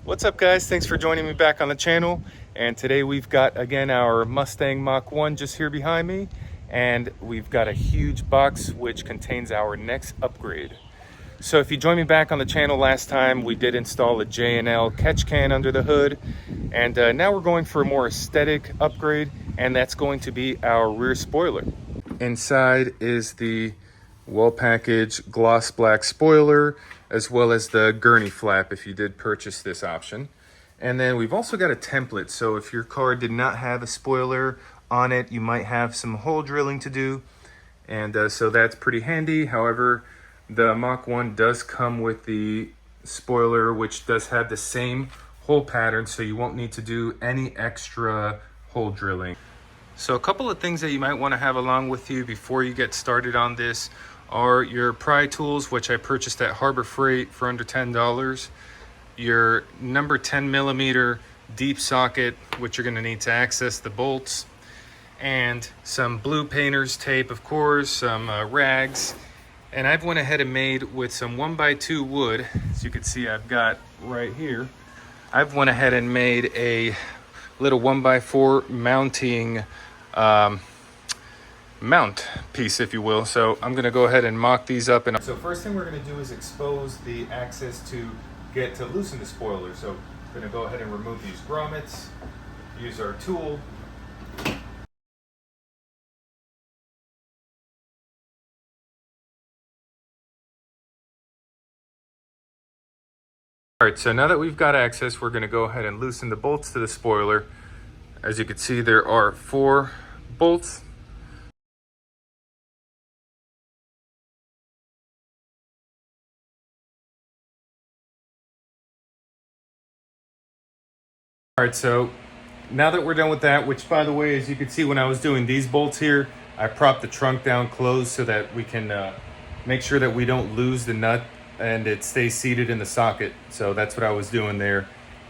What's up, guys? Thanks for joining me back on the channel. And today we've got again our Mustang Mach 1 just here behind me, and we've got a huge box which contains our next upgrade. So if you joined me back on the channel last time, we did install a J&L catch can under the hood, and now we're going for a more aesthetic upgrade, and that's going to be our rear spoiler. Inside is the well packaged gloss black spoiler, as well as the gurney flap if you did purchase this option. And then we've also got a template, so if your car did not have a spoiler on it, you might have some hole drilling to do, and so that's pretty handy. However, the Mach 1 does come with the spoiler, which does have the same hole pattern, so you won't need to do any extra hole drilling. So a couple of things that you might want to have along with you before you get started on this are your pry tools, which I purchased at Harbor Freight for under $10. Your number 10 millimeter deep socket, which you're going to need to access the bolts, and some blue painter's tape, of course, some rags. And I've went ahead and made with some 1x2 wood, as you can see I've got right here. I've went ahead and made a little 1x4 mounting mount piece, if you will. So I'm going to go ahead and mock these up. And so first thing we're going to do is expose the access to loosen the spoiler. So I'm going to go ahead and remove these grommets, use our tool. All right, so now that we've got access, we're going to go ahead and loosen the bolts to the spoiler. As you can see, there are 4 bolts. All right, so now that we're done with that, which by the way, as you can see when I was doing these bolts here, I propped the trunk down closed so that we can make sure that we don't lose the nut and it stays seated in the socket. So that's what I was doing there.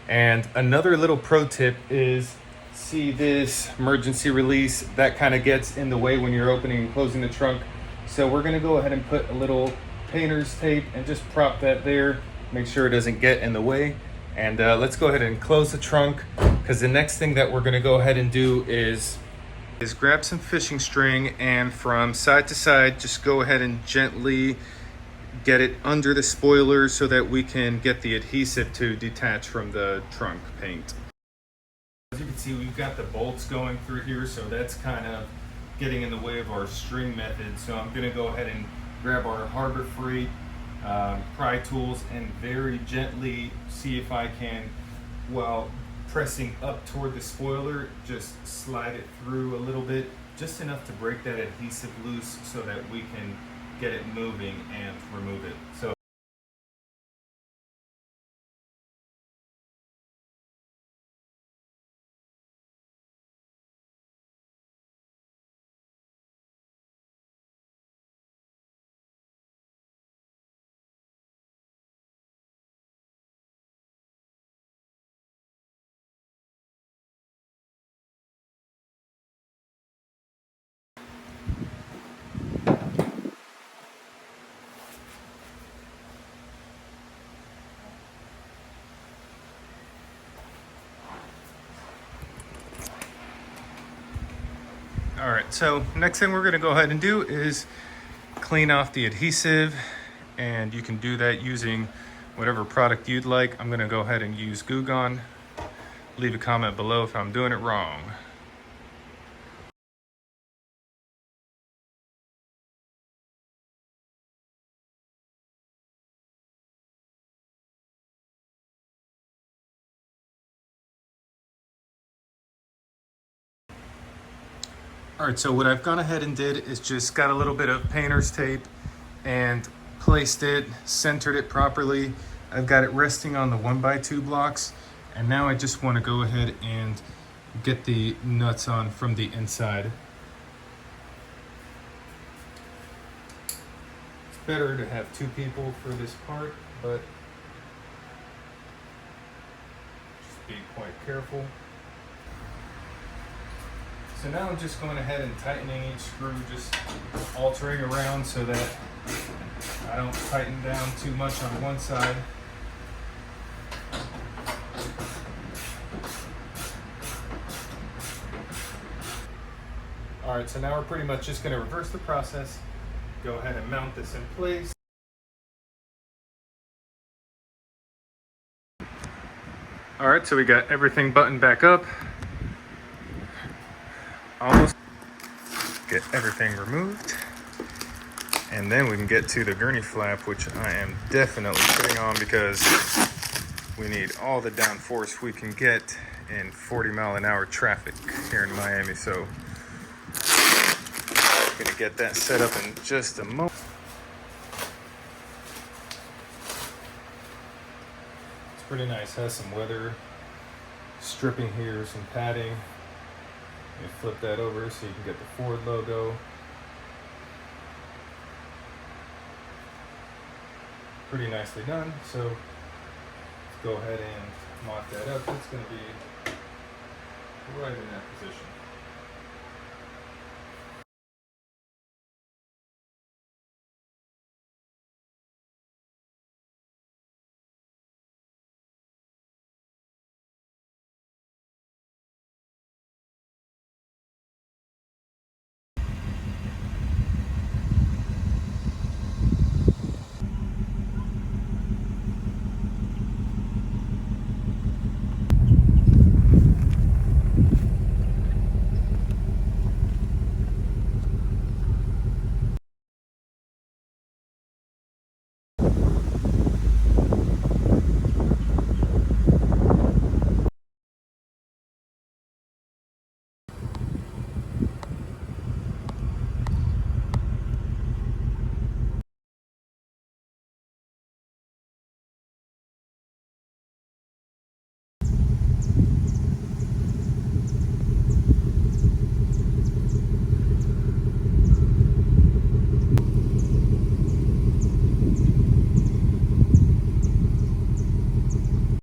And another little pro tip is, see this emergency release that kind of gets in the way when you're opening and closing the trunk. So we're going to go ahead and put a little painter's tape and just prop that there, make sure it doesn't get in the way. And let's go ahead and close the trunk, because the next thing that we're going to go ahead and do is grab some fishing string, and from side to side just go ahead and gently get it under the spoiler so that we can get the adhesive to detach from the trunk paint. As you can see, we've got the bolts going through here, so that's kind of getting in the way of our string method. So I'm going to go ahead and grab our Harbor Freight pry tools and very gently see if I can, while pressing up toward the spoiler, just slide it through a little bit, just enough to break that adhesive loose so that we can get it moving and remove it. So all right, so next thing we're going to go ahead and do is clean off the adhesive, and you can do that using whatever product you'd like. I'm going to go ahead and use Goo Gone. Leave a comment below if I'm doing it wrong. All right, so what I've gone ahead and did is just got a little bit of painter's tape and placed it, centered it properly. I've got it resting on the 1x2 blocks, and now I just want to go ahead and get the nuts on from the inside. It's better to have 2 people for this part, but just be quite careful. So now I'm just going ahead and tightening each screw, just altering around so that I don't tighten down too much on one side. All right, so now we're pretty much just going to reverse the process. Go ahead and mount this in place. All right, so we got everything buttoned back up. Almost get everything removed. And then we can get to the gurney flap, which I am definitely putting on because we need all the downforce we can get in 40-mile-an-hour traffic here in Miami. So I'm gonna get that set up in just a moment. It's pretty nice. Has some weather stripping here, some padding. You flip that over so you can get the Ford logo. Pretty nicely done. So let's go ahead and mock that up. It's going to be right in that position.